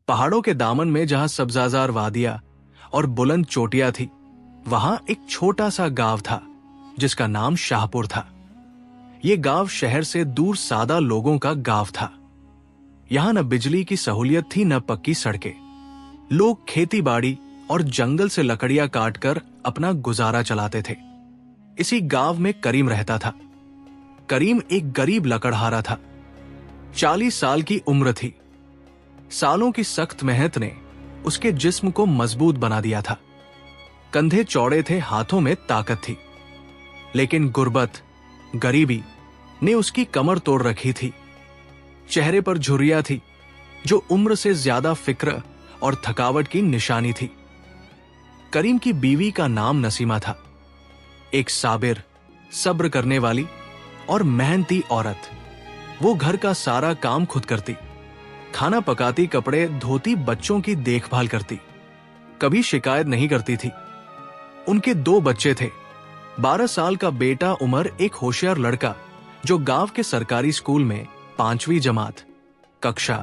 पहाड़ों के दामन में जहां सब्जाजार वादियां और बुलंद चोटियां थी, वहां एक छोटा सा गांव था जिसका नाम शाहपुर था। यह गांव शहर से दूर सादा लोगों का गांव था। यहां न बिजली की सहूलियत थी, न पक्की सड़कें। लोग खेती बाड़ी और जंगल से लकड़ियां काटकर अपना गुजारा चलाते थे। इसी गांव में करीम रहता था। करीम एक गरीब लकड़हारा था। 40 साल की उम्र थी। सालों की सख्त मेहनत ने उसके जिस्म को मजबूत बना दिया था। कंधे चौड़े थे, हाथों में ताकत थी। लेकिन गुर्बत, गरीबी ने उसकी कमर तोड़ रखी थी। चेहरे पर झुर्रियां थी जो उम्र से ज्यादा फिक्र और थकावट की निशानी थी। करीम की बीवी का नाम नसीमा था। एक साबिर, सब्र करने वाली और मेहनती औरत। वो घर का सारा काम खुद करती, खाना पकाती, कपड़े धोती, बच्चों की देखभाल करती। कभी शिकायत नहीं करती थी। उनके 2 बच्चे थे। 12 साल का बेटा उमर एक होशियार लड़का जो गांव के सरकारी स्कूल में 5वीं जमात कक्षा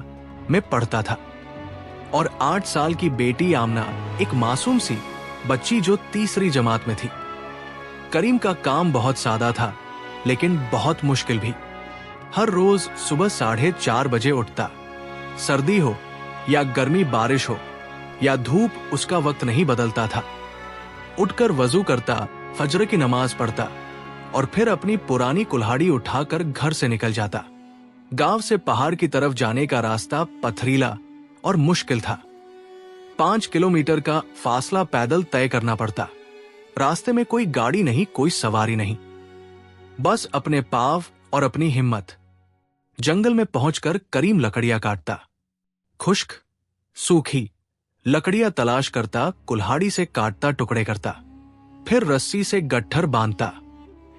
में पढ़ता था, और 8 साल की बेटी आमना एक मासूम सी बच्ची जो 3री जमात में थी। करीम का काम बहुत सादा था, लेकिन बहुत मुश्किल भी। हर रोज सुबह 4:30 बजे उठता। सर्दी हो या गर्मी, बारिश हो या धूप, उसका वक्त नहीं बदलता था। उठकर वजू करता, फजर की नमाज पढ़ता और फिर अपनी पुरानी कुल्हाड़ी उठाकर घर से निकल जाता। गांव से पहाड़ की तरफ जाने का रास्ता पथरीला और मुश्किल था। 5 किलोमीटर का फासला पैदल तय करना पड़ता। रास्ते में कोई गाड़ी नहीं, कोई सवारी नहीं, बस अपने पाव और अपनी हिम्मत। जंगल में पहुंचकर करीम लकड़ियां काटता। खुश्क, सूखी लकड़ियां तलाश करता, कुल्हाड़ी से काटता, टुकड़े करता, फिर रस्सी से गट्ठर बांधता।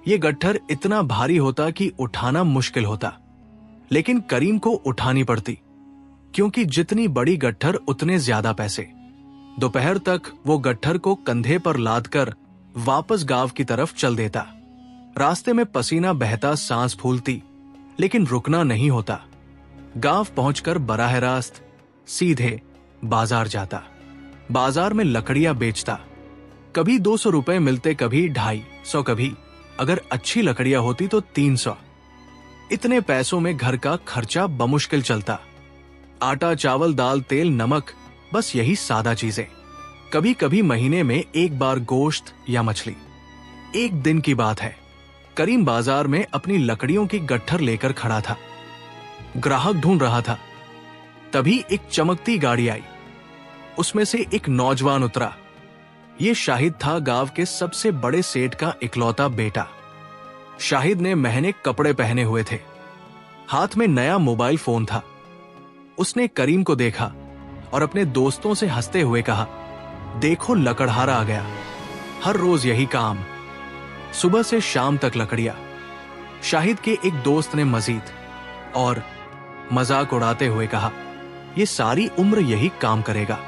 ये गट्ठर इतना भारी होता कि उठाना मुश्किल होता, लेकिन करीम को उठानी पड़ती, क्योंकि जितनी बड़ी गट्ठर उतने ज्यादा पैसे। दोपहर तक वो गट्ठर को कंधे पर लादकर वापस गांव की तरफ चल देता। रास्ते में पसीना बहता, सांस फूलती, लेकिन रुकना नहीं होता। गांव पहुंचकर बराह रास्त सीधे बाजार जाता। बाजार में लकड़ियां बेचता। कभी 200 रुपए मिलते, कभी 250, कभी अगर अच्छी लकड़ियां होती तो 300। इतने पैसों में घर का खर्चा बमुश्किल चलता। आटा, चावल, दाल, तेल, नमक, बस यही सादा चीजें। कभी कभी महीने में एक बार गोश्त या मछली। एक दिन की बात है, करीम बाजार में अपनी लकड़ियों की गट्ठर लेकर खड़ा था। ग्राहक ढूंढ रहा था। तभी एक चमकती गाड़ी आई। उसमें से एक नौजवान उतरा। ये शाहिद था, गांव के सबसे बड़े सेठ का इकलौता बेटा। शाहिद ने महंगे कपड़े पहने हुए थे। हाथ में नया मोबाइल फोन था। उसने करीम को देखा और अपने दोस्तों से हंसते हुए कहा, देखो लकड़हारा आ गया। हर रोज यही काम, सुबह से शाम तक लकड़ियां। शाहिद के एक दोस्त ने मजीद और मजाक उड़ाते हुए कहा, ये सारी उम्र यही काम करेगा,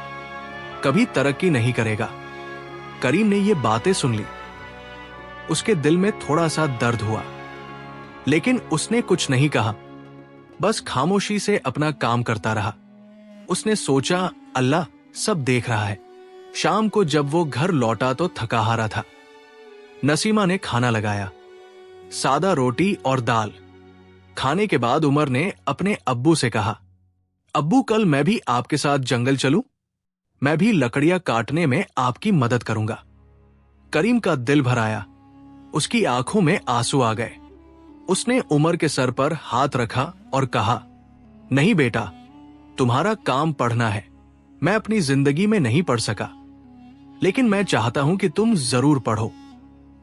कभी तरक्की नहीं करेगा। करीम ने ये बातें सुन ली। उसके दिल में थोड़ा सा दर्द हुआ, लेकिन उसने कुछ नहीं कहा, बस खामोशी से अपना काम करता रहा। उसने सोचा, अल्लाह सब देख रहा है। शाम को जब वो घर लौटा तो थका हारा था। नसीमा ने खाना लगाया, सादा रोटी और दाल। खाने के बाद उमर ने अपने अब्बू से कहा, अब्बू कल मैं भी आपके साथ जंगल चलूं? मैं भी लकड़ियां काटने में आपकी मदद करूंगा। करीम का दिल भर आया। उसकी आंखों में आंसू आ गए। उसने उमर के सर पर हाथ रखा और कहा, नहीं बेटा, तुम्हारा काम पढ़ना है। मैं अपनी जिंदगी में नहीं पढ़ सका, लेकिन मैं चाहता हूं कि तुम जरूर पढ़ो।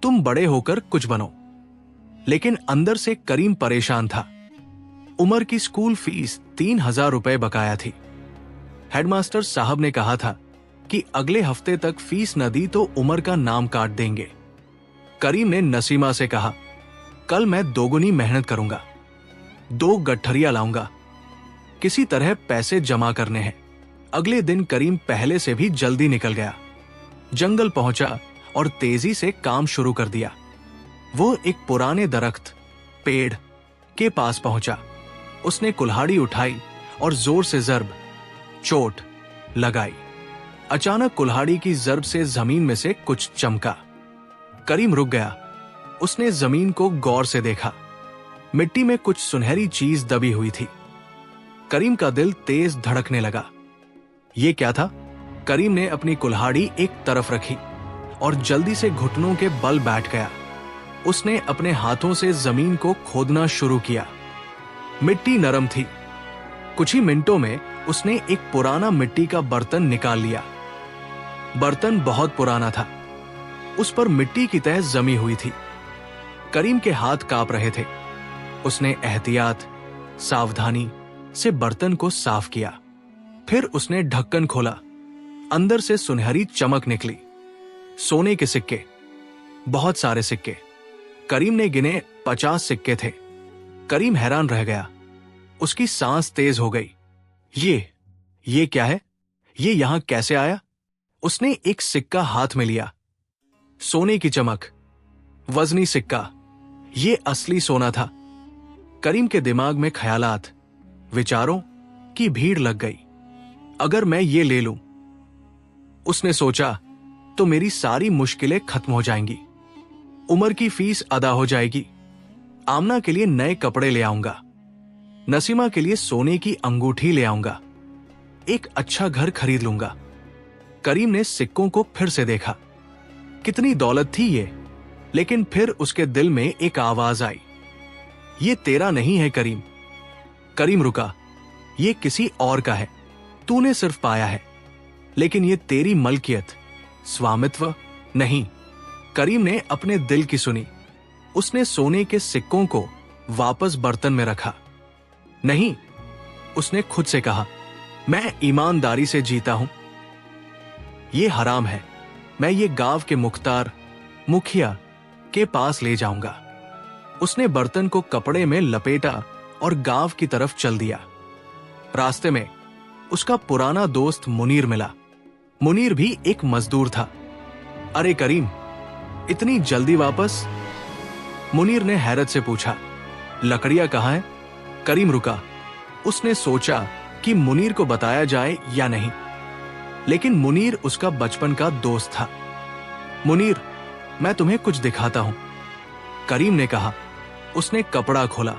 तुम बड़े होकर कुछ बनो। लेकिन अंदर से करीम परेशान था। उमर की स्कूल फीस 3000 रुपए बकाया थी। हेडमास्टर साहब ने कहा था कि अगले हफ्ते तक फीस न दी तो उमर का नाम काट देंगे। करीम ने नसीमा से कहा, कल मैं दोगुनी मेहनत करूंगा, 2 गठरियां लाऊंगा। किसी तरह पैसे जमा करने हैं। अगले दिन करीम पहले से भी जल्दी निकल गया। जंगल पहुंचा और तेजी से काम शुरू कर दिया। वो एक पुराने दरख्त, पेड़ के पास पहुंचा। उसने कुल्हाड़ी उठाई और जोर से जर्ब चोट लगाई। अचानक कुल्हाड़ी की जर्ब से जमीन में से कुछ चमका। करीम रुक गया। उसने जमीन को गौर से देखा। मिट्टी में कुछ सुनहरी चीज दबी हुई थी। करीम का दिल तेज धड़कने लगा। ये क्या था? करीम ने अपनी कुल्हाड़ी एक तरफ रखी और जल्दी से घुटनों के बल बैठ गया। उसने अपने हाथों से जमीन को खोदना शुरू किया। मिट्टी नरम थी। कुछ ही मिनटों में उसने एक पुराना मिट्टी का बर्तन निकाल लिया। बर्तन बहुत पुराना था। उस पर मिट्टी की तह जमी हुई थी। करीम के हाथ कांप रहे थे। उसने एहतियात, सावधानी से बर्तन को साफ किया। फिर उसने ढक्कन खोला। अंदर से सुनहरी चमक निकली। सोने के सिक्के, बहुत सारे सिक्के। करीम ने गिने 50 सिक्के थे। करीम हैरान रह गया। उसकी सांस तेज हो गई। ये क्या है? ये यहां कैसे आया? उसने एक सिक्का हाथ में लिया। सोने की चमक, वजनी सिक्का। ये असली सोना था। करीम के दिमाग में ख्यालात, विचारों की भीड़ लग गई। अगर मैं ये ले लूं, उसने सोचा, तो मेरी सारी मुश्किलें खत्म हो जाएंगी। उमर की फीस अदा हो जाएगी। आमना के लिए नए कपड़े ले आऊंगा। नसीमा के लिए सोने की अंगूठी ले आऊंगा। एक अच्छा घर खरीद लूंगा। करीम ने सिक्कों को फिर से देखा। कितनी दौलत थी ये। लेकिन फिर उसके दिल में एक आवाज आई, ये तेरा नहीं है करीम। करीम रुका। ये किसी और का है। तूने सिर्फ पाया है, लेकिन ये तेरी मलकियत, स्वामित्व नहीं। करीम ने अपने दिल की सुनी। उसने सोने के सिक्कों को वापस बर्तन में रखा। नहीं, उसने खुद से कहा, मैं ईमानदारी से जीता हूं। ये हराम है। मैं ये गांव के मुख्तार, मुखिया के पास ले जाऊंगा। उसने बर्तन को कपड़े में लपेटा और गांव की तरफ चल दिया। रास्ते में उसका पुराना दोस्त मुनीर मिला। मुनीर भी एक मजदूर था। अरे करीम, इतनी जल्दी वापस? मुनीर ने हैरत से पूछा। लकड़ियां कहां हैं? करीम रुका। उसने सोचा कि मुनीर को बताया जाए या नहीं, लेकिन मुनीर उसका बचपन का दोस्त था। मुनीर, मैं तुम्हें कुछ दिखाता हूं, करीम ने कहा। उसने कपड़ा खोला।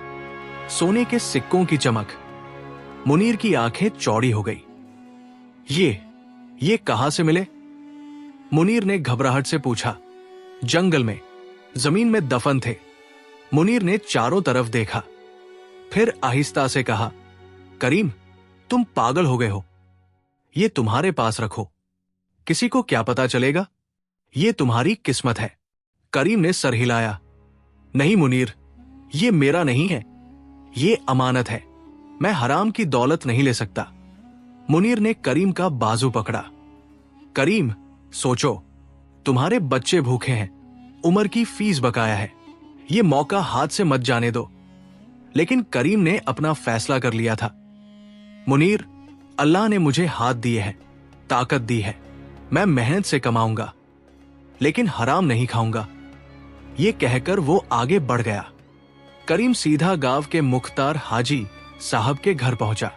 सोने के सिक्कों की चमक। मुनीर की आंखें चौड़ी हो गई। ये कहां से मिले? मुनीर ने घबराहट से पूछा। जंगल में, जमीन में दफन थे। मुनीर ने चारों तरफ देखा, फिर आहिस्ता से कहा, करीम, तुम पागल हो गए हो। ये तुम्हारे पास रखो। किसी को क्या पता चलेगा? ये तुम्हारी किस्मत है। करीम ने सर हिलाया। नहीं मुनीर, ये मेरा नहीं है। ये अमानत है। मैं हराम की दौलत नहीं ले सकता। मुनीर ने करीम का बाजू पकड़ा। करीम, सोचो, तुम्हारे बच्चे भूखे हैं। उमर की फीस बकाया है। ये मौका हाथ से मत जाने दो। लेकिन करीम ने अपना फैसला कर लिया था। मुनीर, अल्लाह ने मुझे हाथ दिए हैं, ताकत दी है। मैं मेहनत से कमाऊंगा, लेकिन हराम नहीं खाऊंगा। ये कहकर वो आगे बढ़ गया। करीम सीधा गांव के मुख्तार हाजी साहब के घर पहुंचा।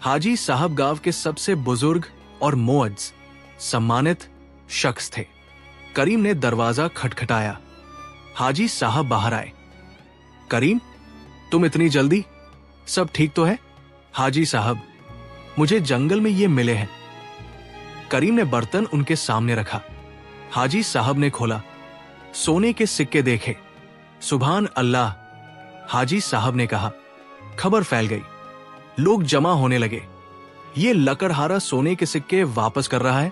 हाजी साहब गांव के सबसे बुजुर्ग और मुअज्ज, सम्मानित शख्स थे। करीम ने दरवाजा खटखटाया। हाजी साहब बाहर आए। करीम, तुम इतनी जल्दी? सब ठीक तो है? हाजी साहब, मुझे जंगल में ये मिले हैं। करीम ने बर्तन उनके सामने रखा। हाजी साहब ने खोला। सोने के सिक्के देखे। सुभान अल्लाह, हाजी साहब ने कहा। खबर फैल गई। लोग जमा होने लगे। ये लकड़हारा सोने के सिक्के वापस कर रहा है।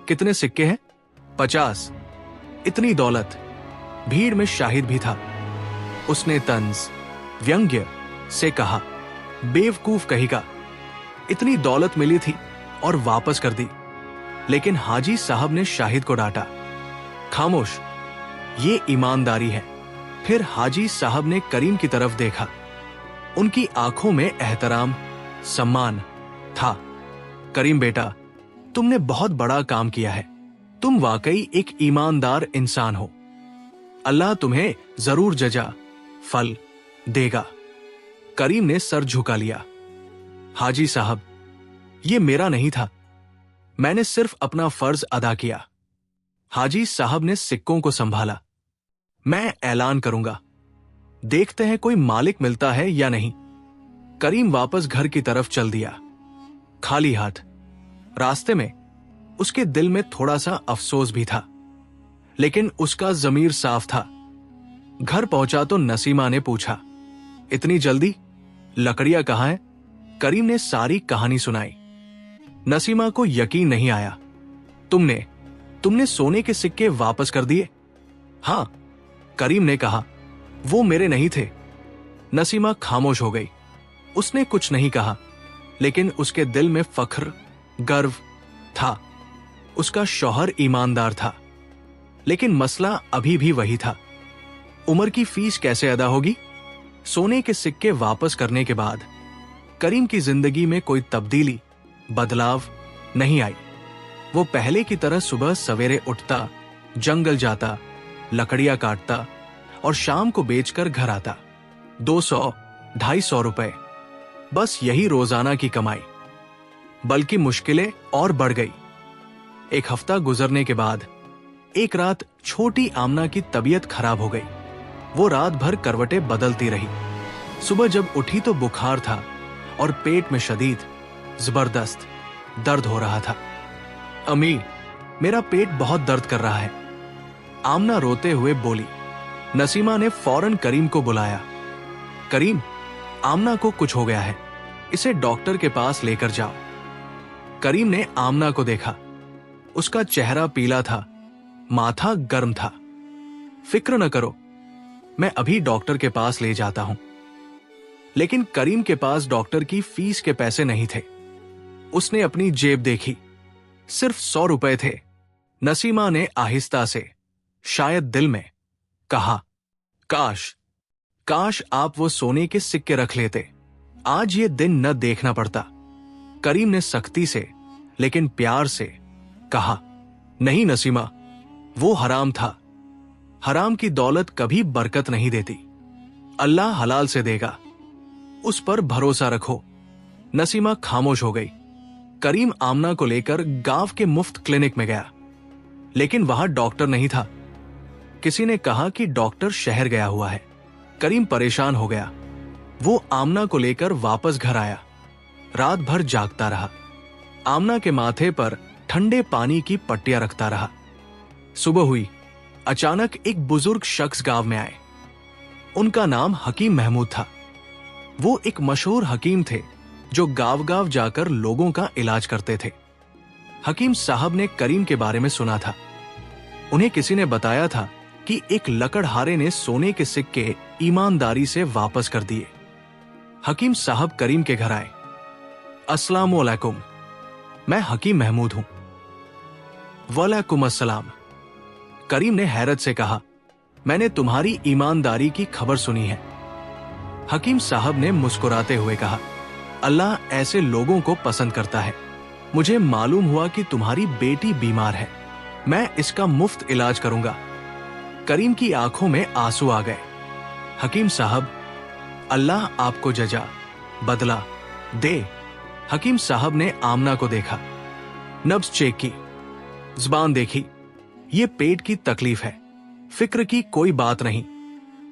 कितने सिक्के हैं? 50। इतनी दौलत? भीड़ में शाहिद भी था। उसने तंज, व्यंग्य से कहा, बेवकूफ कहेगा। इतनी दौलत मिली थी और वापस कर दी। लेकिन हाजी साहब ने शाहिद को डांटा। खामोश, ये ईमानदारी है। फिर हाजी साहब ने करीम की तरफ देखा। उनकी आंखों में एहतराम, सम्मान था। करीम बेटा, तुमने बहुत बड़ा काम किया है। तुम वाकई एक ईमानदार इंसान हो। अल्लाह तुम्हें जरूर जजा, फल देगा। करीम ने सर झुका लिया। हाजी साहब, ये मेरा नहीं था, मैंने सिर्फ अपना फर्ज अदा किया। हाजी साहब ने सिक्कों को संभाला। मैं ऐलान करूंगा, देखते हैं कोई मालिक मिलता है या नहीं। करीम वापस घर की तरफ चल दिया, खाली हाथ। रास्ते में उसके दिल में थोड़ा सा अफसोस भी था, लेकिन उसका जमीर साफ था। घर पहुंचा तो नसीमा ने पूछा, इतनी जल्दी? लकड़ियां कहाँ हैं? करीम ने सारी कहानी सुनाई। नसीमा को यकीन नहीं आया। तुमने सोने के सिक्के वापस कर दिए? हां, करीम ने कहा। वो मेरे नहीं थे। नसीमा खामोश हो गई। उसने कुछ नहीं कहा, लेकिन उसके दिल में फख्र, गर्व था। उसका शौहर ईमानदार था, लेकिन मसला अभी भी वही था। उमर की फीस कैसे अदा होगी? सोने के सिक्के वापस करने के बाद करीम की जिंदगी में कोई तब्दीली, बदलाव नहीं आई। वो पहले की तरह सुबह सवेरे उठता, जंगल जाता, लकड़ियां काटता और शाम को बेचकर घर आता। 200-250 रुपए, बस यही रोजाना की कमाई। बल्कि मुश्किलें और बढ़ गई। एक हफ्ता गुजरने के बाद एक रात छोटी आमना की तबीयत खराब हो गई। वो रात भर करवटें बदलती रही। सुबह जब उठी तो बुखार था और पेट में शदीद, जबरदस्त दर्द हो रहा था। अम्मी, मेरा पेट बहुत दर्द कर रहा है, आमना रोते हुए बोली। नसीमा ने फौरन करीम को बुलाया। करीम, आमना को कुछ हो गया है, इसे डॉक्टर के पास लेकर जाओ। करीम ने आमना को देखा। उसका चेहरा पीला था, माथा गर्म था। फिक्र न करो, मैं अभी डॉक्टर के पास ले जाता हूं। लेकिन करीम के पास डॉक्टर की फीस के पैसे नहीं थे। उसने अपनी जेब देखी, सिर्फ 100 रुपए थे। नसीमा ने आहिस्ता से, शायद दिल में, कहा, काश आप वो सोने के सिक्के रख लेते, आज ये दिन न देखना पड़ता। करीम ने सख्ती से लेकिन प्यार से कहा, नहीं नसीमा, वो हराम था। हराम की दौलत कभी बरकत नहीं देती। अल्लाह हलाल से देगा, उस पर भरोसा रखो। नसीमा खामोश हो गई। करीम आमना को लेकर गांव के मुफ्त क्लिनिक में गया, लेकिन वहां डॉक्टर नहीं था। किसी ने कहा कि डॉक्टर शहर गया हुआ है। करीम परेशान हो गया। वो आमना को लेकर वापस घर आया। रात भर जागता रहा। आमना के माथे पर ठंडे पानी की पट्टियां रखता रहा। सुबह हुई। अचानक एक बुजुर्ग शख्स गांव में आए। उनका नाम हकीम महमूद था। वो एक मशहूर हकीम थे जो गांव गांव जाकर लोगों का इलाज करते थे। हकीम साहब ने करीम के बारे में सुना था। उन्हें किसी ने बताया था कि एक लकड़हारे ने सोने के सिक्के ईमानदारी से वापस कर दिए। हकीम साहब करीम के घर आए। अस्सलाम वालेकुम, मैं हकीम महमूद हूं। वालेकुम अस्सलाम। करीम ने हैरत से कहा, मैंने तुम्हारी ईमानदारी की खबर सुनी है। हकीम साहब ने मुस्कुराते हुए कहा, अल्लाह ऐसे लोगों को पसंद करता है। मुझे मालूम हुआ कि तुम्हारी बेटी बीमार है, मैं इसका मुफ्त इलाज करूंगा। करीम की आंखों में आंसू आ गए। हकीम साहब, अल्लाह आपको जजा, बदला दे। हकीम साहब ने आमना को देखा, नब्ज चेक की, जुबान देखी। ये पेट की तकलीफ है, फिक्र की कोई बात नहीं।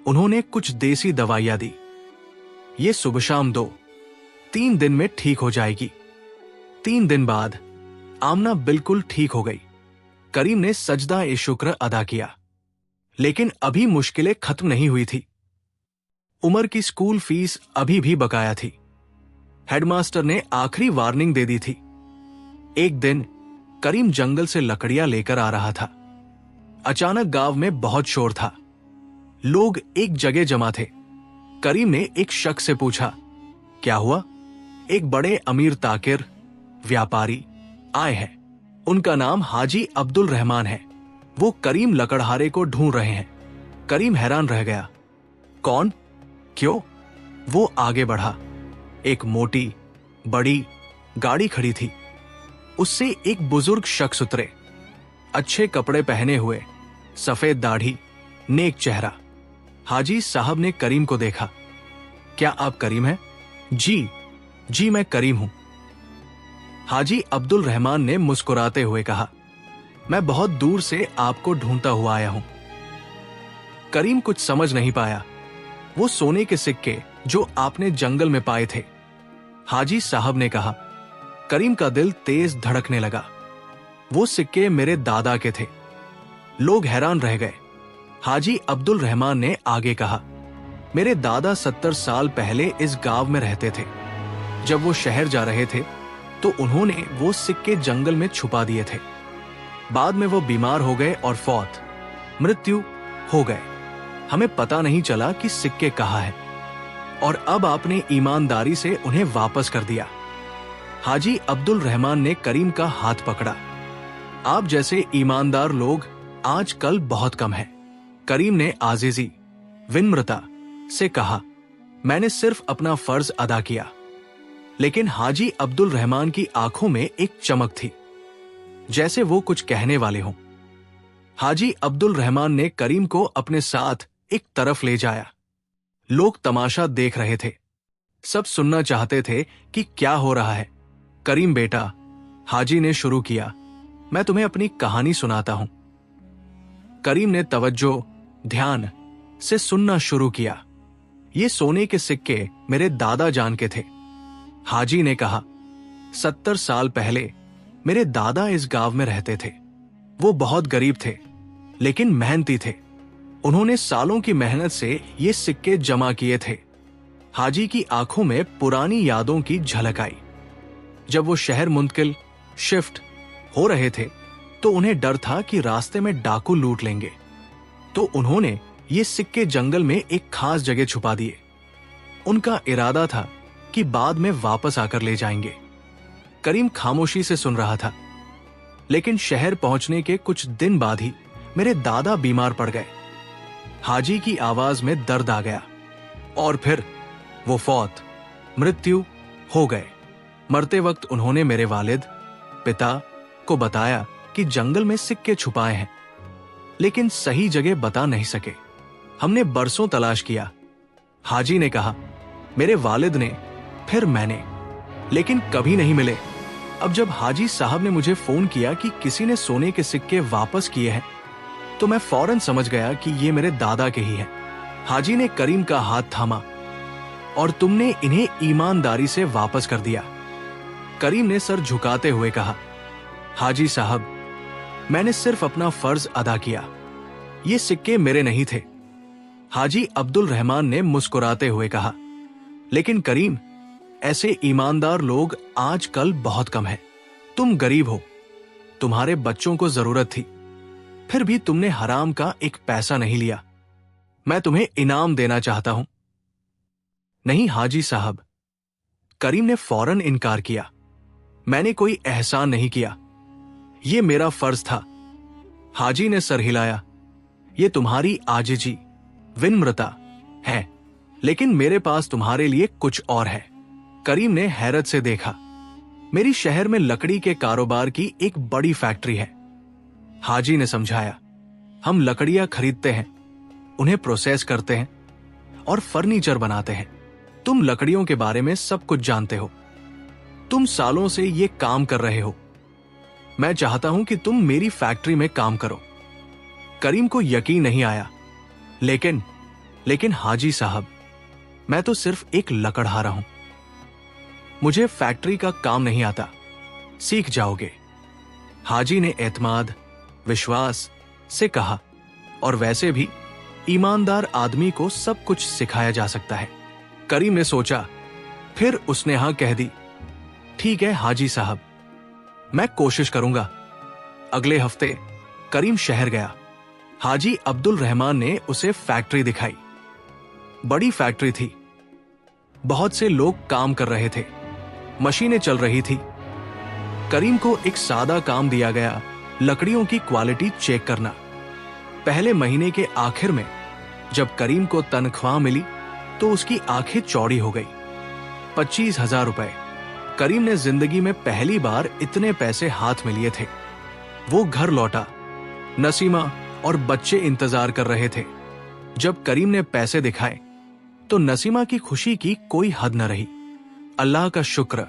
उन्होंने कुछ देसी दवाइयां दी। ये सुबह शाम दो, 3 दिन में ठीक हो जाएगी। 3 दिन बाद आमना बिल्कुल ठीक हो गई। करीम ने सजदा ए शुक्र अदा किया। लेकिन अभी मुश्किलें खत्म नहीं हुई थी। उमर की स्कूल फीस अभी भी बकाया थी। हेडमास्टर ने आखिरी वार्निंग दे दी थी। एक दिन करीम जंगल से लकड़ियां लेकर आ रहा था। अचानक गांव में बहुत शोर था। लोग एक जगह जमा थे। करीम ने एक शख्स से पूछा, क्या हुआ? एक बड़े अमीर ताकिर व्यापारी आए हैं। उनका नाम हाजी अब्दुल रहमान है। वो करीम लकड़हारे को ढूंढ रहे हैं। करीम हैरान रह गया। कौन? क्यों? वो आगे बढ़ा। एक मोटी बड़ी गाड़ी खड़ी थी। उससे एक बुजुर्ग शख्स उतरे, अच्छे कपड़े पहने हुए, सफेद दाढ़ी, नेक चेहरा। हाजी साहब ने करीम को देखा। क्या आप करीम हैं? जी मैं करीम हूं। हाजी अब्दुल रहमान ने मुस्कुराते हुए कहा, मैं बहुत दूर से आपको ढूंढता हुआ आया हूं। करीम कुछ समझ नहीं पाया। वो सोने के सिक्के जो आपने जंगल में पाए थे। हाजी साहब ने कहा। करीम का दिल तेज धड़कने लगा। वो सिक्के मेरे दादा के थे। लोग हैरान रह गए। हाजी अब्दुल रहमान ने आगे कहा, मेरे दादा 70 साल पहले इस गांव में रहते थे। जब वो शहर जा रहे थे तो उन्होंने वो सिक्के जंगल में छुपा दिए थे। बाद में वो बीमार हो गए और मृत्यु हो गए। हमें पता नहीं चला कि सिक्के कहाँ हैं, और अब आपने ईमानदारी से उन्हें वापस कर दिया। हाजी अब्दुल रहमान ने करीम का हाथ पकड़ा। आप जैसे ईमानदार लोग आजकल बहुत कम हैं। करीम ने आजीजी, विनम्रता से कहा, मैंने सिर्फ अपना फर्ज अदा किया। लेकिन हाजी अब्दुल रहमान की आंखों में एक चमक थी, जैसे वो कुछ कहने वाले हों। हाजी अब्दुल रहमान ने करीम को अपने साथ एक तरफ ले जाया। लोग तमाशा देख रहे थे। सब सुनना चाहते थे कि क्या हो रहा है। करीम बेटा, हाजी ने शुरू किया, मैं तुम्हें अपनी कहानी सुनाता हूं। करीम ने तवज्जो, ध्यान से सुनना शुरू किया। ये सोने के सिक्के मेरे दादा जान के थे। हाजी ने कहा, 70 साल पहले मेरे दादा इस गांव में रहते थे। वो बहुत गरीब थे, लेकिन मेहनती थे। उन्होंने सालों की मेहनत से ये सिक्के जमा किए थे। हाजी की आंखों में पुरानी यादों की झलक आई। जब वो शहर मुंतकिल शिफ्ट हो रहे थे तो उन्हें डर था कि रास्ते में डाकू लूट लेंगे, तो उन्होंने ये सिक्के जंगल में एक खास जगह छुपा दिए। उनका इरादा था कि बाद में वापस आकर ले जाएंगे। करीम खामोशी से सुन रहा था। लेकिन शहर पहुंचने के कुछ दिन बाद ही मेरे दादा बीमार पड़ गए। हाजी की आवाज में दर्द आ गया। और फिर वो मृत्यु हो गए। मरते वक्त उन्होंने मेरे वालिद, पिता को बताया कि जंगल में सिक्के छुपाए हैं, लेकिन सही जगह बता नहीं सके। हमने बरसों तलाश किया। हाजी ने कहा, मेरे वालिद ने, फिर मैंने, लेकिन कभी नहीं मिले। अब जब हाजी साहब ने मुझे फोन किया कि किसी ने सोने के सिक्के वापस किए हैं, तो मैं फौरन समझ गया कि ये मेरे दादा के ही हैं। हाजी ने करीम का हाथ थामा, और तुमने इन्हें ईमानदारी से वापस कर दिया। करीम ने सर झुकाते हुए कहा, हाजी साहब, मैंने सिर्फ अपना फर्ज अदा किया। ये सिक्के मेरे नहीं थे। हाजी अब्दुल रहमान ने मुस्कुराते हुए कहा, लेकिन करीम, ऐसे ईमानदार लोग आजकल बहुत कम हैं। तुम गरीब हो, तुम्हारे बच्चों को जरूरत थी, फिर भी तुमने हराम का एक पैसा नहीं लिया। मैं तुम्हें इनाम देना चाहता हूं। नहीं हाजी साहब, करीम ने फौरन इनकार किया। मैंने कोई एहसान नहीं किया, ये मेरा फर्ज था। हाजी ने सर हिलाया। ये तुम्हारी आजिजी, विनम्रता है, लेकिन मेरे पास तुम्हारे लिए कुछ और है। करीम ने हैरत से देखा। मेरी शहर में लकड़ी के कारोबार की एक बड़ी फैक्ट्री है। हाजी ने समझाया, हम लकड़ियां खरीदते हैं, उन्हें प्रोसेस करते हैं और फर्नीचर बनाते हैं। तुम लकड़ियों के बारे में सब कुछ जानते हो। तुम सालों से ये काम कर रहे हो। मैं चाहता हूं कि तुम मेरी फैक्ट्री में काम करो। करीम को यकीन नहीं आया। लेकिन हाजी साहब, मैं तो सिर्फ एक लकड़हारा हूं। मुझे फैक्ट्री का काम नहीं आता। सीख जाओगे। हाजी ने एतमाद, विश्वास से कहा, और वैसे भी ईमानदार आदमी को सब कुछ सिखाया जा सकता है। करीम ने सोचा, फिर उसने हां कह दी। ठीक है हाजी साहब, मैं कोशिश करूंगा। अगले हफ्ते करीम शहर गया। हाजी अब्दुल रहमान ने उसे फैक्ट्री दिखाई। बड़ी फैक्ट्री थी। बहुत से लोग काम कर रहे थे। मशीनें चल रही थी। करीम को एक सादा काम दिया गया, लकड़ियों की क्वालिटी चेक करना। पहले महीने के आखिर में जब करीम को तनख्वाह मिली तो उसकी आंखें चौड़ी हो गई। 25,000 रुपए। करीम ने जिंदगी में पहली बार इतने पैसे हाथ में लिए थे। वो घर लौटा। नसीमा और बच्चे इंतजार कर रहे थे। जब करीम ने पैसे दिखाए तो नसीमा की खुशी की कोई हद न रही। अल्लाह का शुक्र,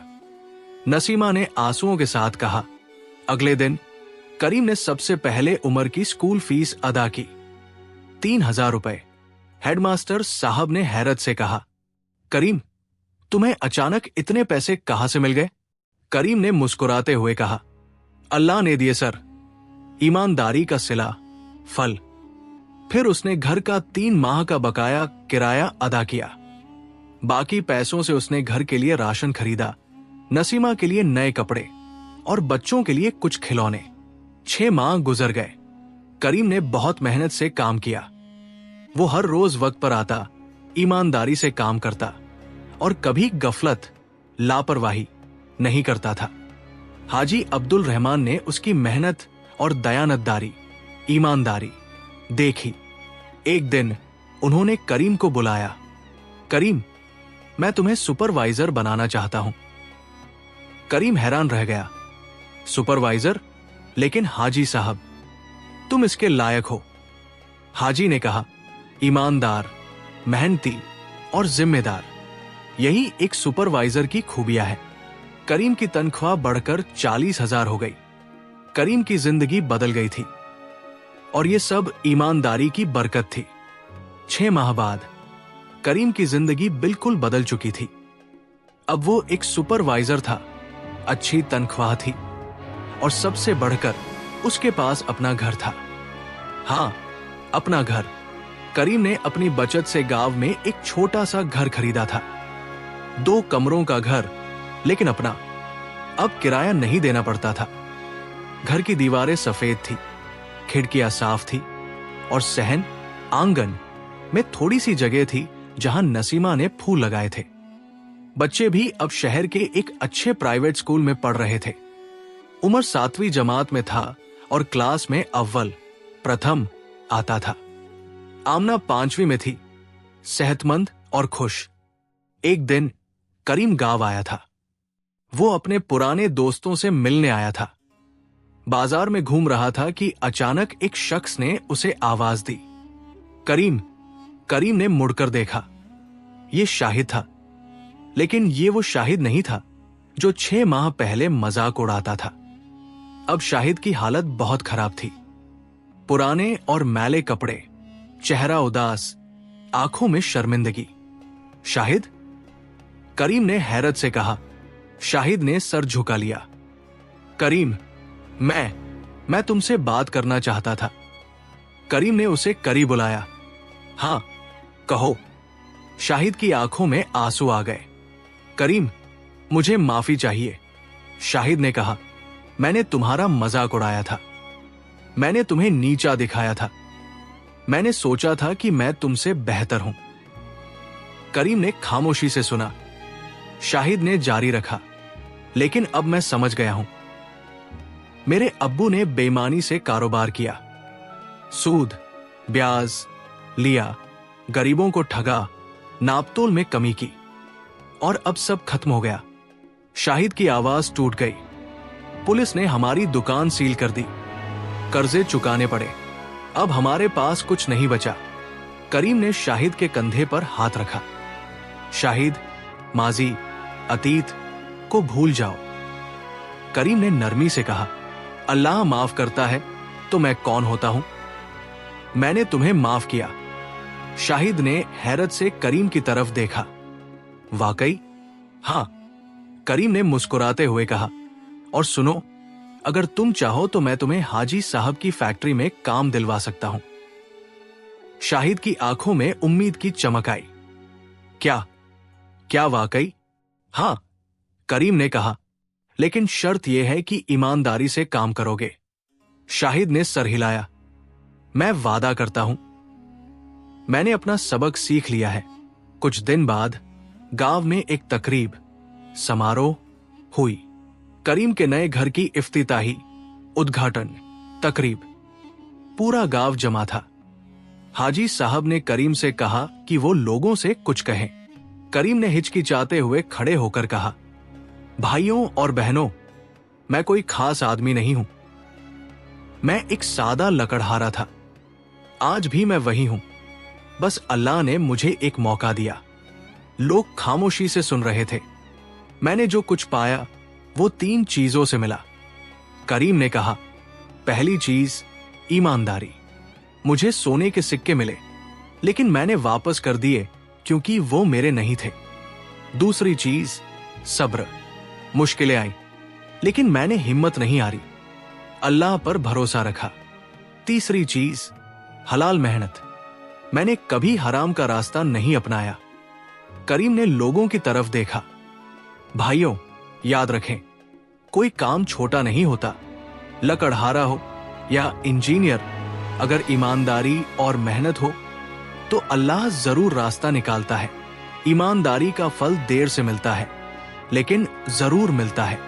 नसीमा ने आंसुओं के साथ कहा। अगले दिन करीम ने सबसे पहले उमर की स्कूल फीस अदा की, 3,000 रुपए। हेडमास्टर साहब ने हैरत से कहा, करीम, तुम्हें अचानक इतने पैसे कहां से मिल गए? करीम ने मुस्कुराते हुए कहा, अल्लाह ने दिए सर, ईमानदारी का सिला, फल। फिर उसने घर का 3 माह का बकाया किराया अदा किया। बाकी पैसों से उसने घर के लिए राशन खरीदा, नसीमा के लिए नए कपड़े और बच्चों के लिए कुछ खिलौने। 6 माह गुजर गए। करीम ने बहुत मेहनत से काम किया। वो हर रोज वक्त पर आता, ईमानदारी से काम करता और कभी गफलत, लापरवाही नहीं करता था। हाजी अब्दुल रहमान ने उसकी मेहनत और दयानतदारी, ईमानदारी देखी। एक दिन उन्होंने करीम को बुलाया। करीम, मैं तुम्हें सुपरवाइजर बनाना चाहता हूं। करीम हैरान रह गया। सुपरवाइजर? लेकिन हाजी साहब, तुम इसके लायक हो। हाजी ने कहा, ईमानदार, मेहनती और जिम्मेदार, यही एक सुपरवाइजर की खूबियां है। करीम की तनख्वाह बढ़कर 40,000 हो गई। करीम की जिंदगी बदल गई थी और यह सब ईमानदारी की बरकत थी। 6 माह बाद करीम की जिंदगी बिल्कुल बदल चुकी थी। अब वो एक सुपरवाइजर था, अच्छी तनख्वाह थी और सबसे बढ़कर उसके पास अपना घर था। हां, अपना घर। करीम ने अपनी बचत से गांव में एक छोटा सा घर खरीदा था, 2 कमरों का घर, लेकिन अपना। अब किराया नहीं देना पड़ता था। घर की दीवारें सफेद थी, खिड़कियां साफ थी और सहन, आंगन में थोड़ी सी जगह थी जहां नसीमा ने फूल लगाए थे। बच्चे भी अब शहर के एक अच्छे प्राइवेट स्कूल में पढ़ रहे थे। उमर 7वीं जमात में था और क्लास में अव्वल, प्रथम आता था। आमना 5वीं में थी, सेहतमंद और खुश। एक दिन करीम गांव आया था। वो अपने पुराने दोस्तों से मिलने आया था। बाजार में घूम रहा था कि अचानक एक शख्स ने उसे आवाज दी। करीम। करीम ने मुड़कर देखा। ये शाहिद था, लेकिन ये वो शाहिद नहीं था जो 6 माह पहले मजाक उड़ाता था। अब शाहिद की हालत बहुत खराब थी। पुराने और मैले कपड़े, चेहरा उदास, आंखों में शर्मिंदगी। शाहिद? करीम ने हैरत से कहा। शाहिद ने सर झुका लिया। करीम, मैं तुमसे बात करना चाहता था। करीम ने उसे करीब बुलाया। हां, कहो। शाहिद की आंखों में आंसू आ गए। करीम, मुझे माफी चाहिए। शाहिद ने कहा, मैंने तुम्हारा मजाक उड़ाया था। मैंने तुम्हें नीचा दिखाया था। मैंने सोचा था कि मैं तुमसे बेहतर हूं। करीम ने खामोशी से सुना। शाहिद ने जारी रखा, लेकिन अब मैं समझ गया हूं। मेरे अब्बू ने बेईमानी से कारोबार किया, सूद, ब्याज लिया, गरीबों को ठगा, नापतोल में कमी की, और अब सब खत्म हो गया। शाहिद की आवाज टूट गई। पुलिस ने हमारी दुकान सील कर दी, कर्जे चुकाने पड़े, अब हमारे पास कुछ नहीं बचा। करीम ने शाहिद के कंधे पर हाथ रखा। शाहिद, माजी, अतीत को भूल जाओ। करीम ने नरमी से कहा, अल्लाह माफ करता है तो मैं कौन होता हूं? मैंने तुम्हें माफ किया। शाहिद ने हैरत से करीम की तरफ देखा। वाकई? हां, करीम ने मुस्कुराते हुए कहा। और सुनो, अगर तुम चाहो तो मैं तुम्हें हाजी साहब की फैक्ट्री में काम दिलवा सकता हूं। शाहिद की आंखों में उम्मीद की चमक आई। क्या वाकई? हां, करीम ने कहा, लेकिन शर्त यह है कि ईमानदारी से काम करोगे। शाहिद ने सर हिलाया। मैं वादा करता हूं। मैंने अपना सबक सीख लिया है। कुछ दिन बाद गांव में एक तकरीब, समारोह हुई। करीम के नए घर की इफ्तिताही, उद्घाटन तकरीब। पूरा गांव जमा था। हाजी साहब ने करीम से कहा कि वो लोगों से कुछ कहें। करीम ने हिचकिचाते हुए खड़े होकर कहा, भाइयों और बहनों, मैं कोई खास आदमी नहीं हूं। मैं एक सादा लकड़हारा था। आज भी मैं वही हूं। बस अल्लाह ने मुझे एक मौका दिया। लोग खामोशी से सुन रहे थे। मैंने जो कुछ पाया वो 3 चीजों से मिला। करीम ने कहा, पहली चीज ईमानदारी। मुझे सोने के सिक्के मिले, लेकिन मैंने वापस कर दिए क्योंकि वो मेरे नहीं थे। दूसरी चीज सब्र। मुश्किलें आई, लेकिन मैंने हिम्मत नहीं हारी, अल्लाह पर भरोसा रखा। तीसरी चीज हलाल मेहनत। मैंने कभी हराम का रास्ता नहीं अपनाया। करीम ने लोगों की तरफ देखा। भाइयों, याद रखें, कोई काम छोटा नहीं होता। लकड़हारा हो या इंजीनियर, अगर ईमानदारी और मेहनत हो तो अल्लाह जरूर रास्ता निकालता है। ईमानदारी का फल देर से मिलता है, लेकिन जरूर मिलता है।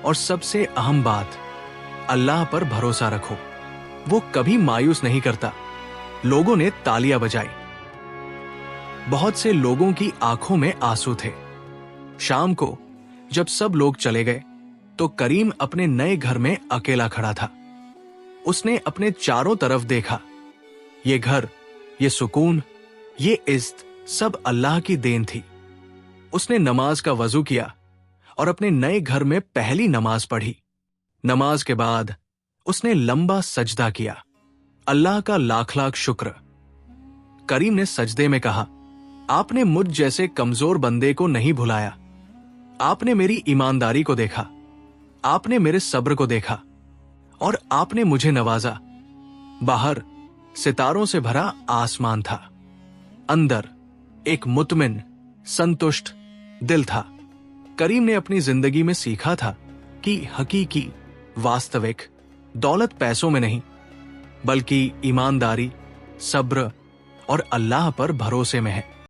और सबसे अहम बात, अल्लाह पर भरोसा रखो, वो कभी मायूस नहीं करता। लोगों ने तालियां बजाई। बहुत से लोगों की आंखों में आंसू थे। शाम को जब सब लोग चले गए तो करीम अपने नए घर में अकेला खड़ा था। उसने अपने चारों तरफ देखा। ये घर, ये सुकून, ये इज्जत सब अल्लाह की देन थी। उसने नमाज का वजू किया और अपने नए घर में पहली नमाज पढ़ी। नमाज के बाद उसने लंबा सजदा किया। अल्लाह का लाख लाख शुक्र। करीम ने सजदे में कहा, आपने मुझ जैसे कमजोर बंदे को नहीं भुलाया। आपने मेरी ईमानदारी को देखा, आपने मेरे सब्र को देखा और आपने मुझे नवाजा। बाहर सितारों से भरा आसमान था, अंदर एक मुतमिन, संतुष्ट दिल था। करीम ने अपनी जिंदगी में सीखा था कि हकीकी, वास्तविक दौलत पैसों में नहीं, बल्कि ईमानदारी, सब्र और अल्लाह पर भरोसे में है।